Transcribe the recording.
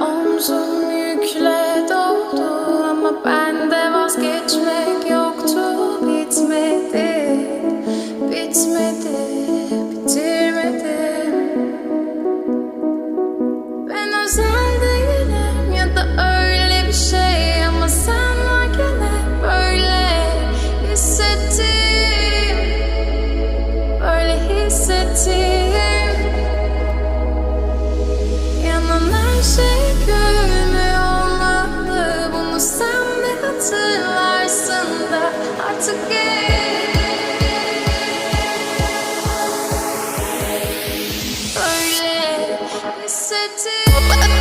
Omzum yükle doldu ama bende vazgeçmek yoktu. Bitmedi, bitmedi, bitirmedim. Ben özel değilim ya da öyle bir şey, ama sen varken hep böyle hissettim, böyle hissettim. Yanan her şey görünmüyor olmalı, bunu sen de hatırlarsın da artık böyle hissettim.